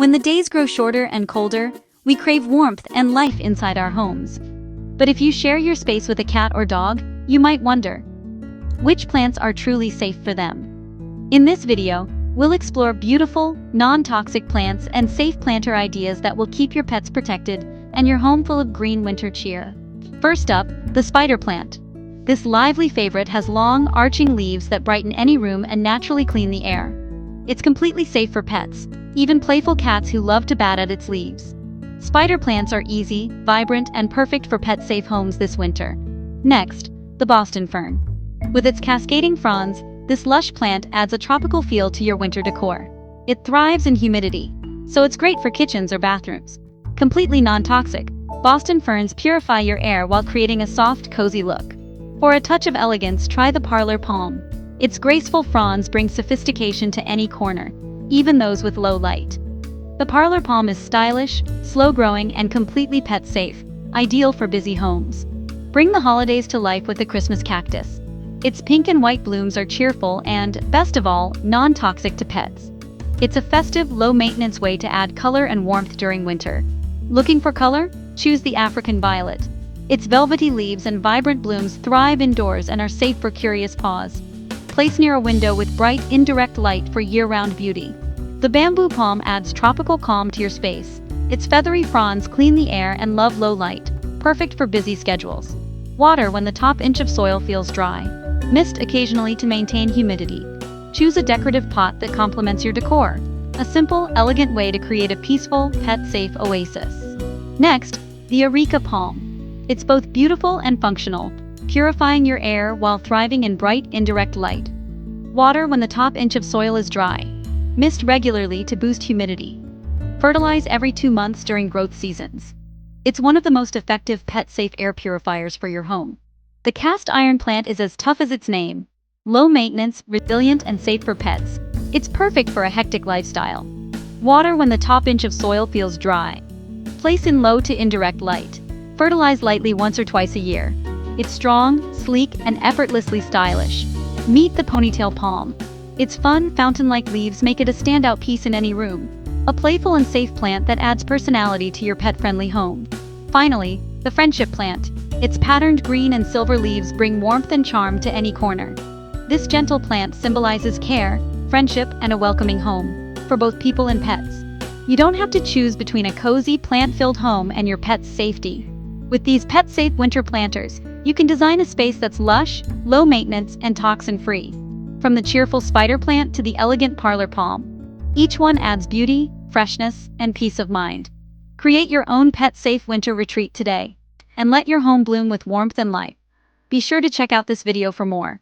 When the days grow shorter and colder, we crave warmth and life inside our homes. But if you share your space with a cat or dog, you might wonder, which plants are truly safe for them? In this video, we'll explore beautiful, non-toxic plants and safe planter ideas that will keep your pets protected and your home full of green winter cheer. First up, the spider plant. This lively favorite has long, arching leaves that brighten any room and naturally clean the air. It's completely safe for pets, even playful cats who love to bat at its leaves. Spider plants are easy, vibrant, and perfect for pet-safe homes this winter. Next, the Boston fern. With its cascading fronds, this lush plant adds a tropical feel to your winter decor. It thrives in humidity, so it's great for kitchens or bathrooms. Completely non-toxic, Boston ferns purify your air while creating a soft, cozy look. For a touch of elegance, try the Parlor Palm. Its graceful fronds bring sophistication to any corner, even those with low light. The Parlor Palm is stylish, slow-growing, and completely pet-safe, ideal for busy homes. Bring the holidays to life with the Christmas Cactus. Its pink and white blooms are cheerful and, best of all, non-toxic to pets. It's a festive, low-maintenance way to add color and warmth during winter. Looking for color? Choose the African violet. Its velvety leaves and vibrant blooms thrive indoors and are safe for curious paws. Place near a window with bright, indirect light for year-round beauty. The bamboo palm adds tropical calm to your space. Its feathery fronds clean the air and love low light, perfect for busy schedules. Water when the top inch of soil feels dry. Mist occasionally to maintain humidity. Choose a decorative pot that complements your decor. A simple, elegant way to create a peaceful, pet-safe oasis. Next, the Areca palm. It's both beautiful and functional, purifying your air while thriving in bright, indirect light. Water when the top inch of soil is dry. Mist regularly to boost humidity. Fertilize every 2 months during growth seasons. It's one of the most effective pet-safe air purifiers for your home. The cast iron plant is as tough as its name. Low maintenance, resilient, and safe for pets. It's perfect for a hectic lifestyle. Water when the top inch of soil feels dry. Place in low to indirect light. Fertilize lightly once or twice a year. It's strong, sleek, and effortlessly stylish. Meet the ponytail palm. Its fun, fountain-like leaves make it a standout piece in any room. A playful and safe plant that adds personality to your pet-friendly home. Finally, the friendship plant. Its patterned green and silver leaves bring warmth and charm to any corner. This gentle plant symbolizes care, friendship, and a welcoming home, for both people and pets. You don't have to choose between a cozy, plant-filled home and your pet's safety. With these pet-safe winter planters, you can design a space that's lush, low-maintenance, and toxin-free. From the cheerful spider plant to the elegant Parlor Palm, each one adds beauty, freshness, and peace of mind. Create your own pet-safe winter retreat today, and let your home bloom with warmth and life. Be sure to check out this video for more.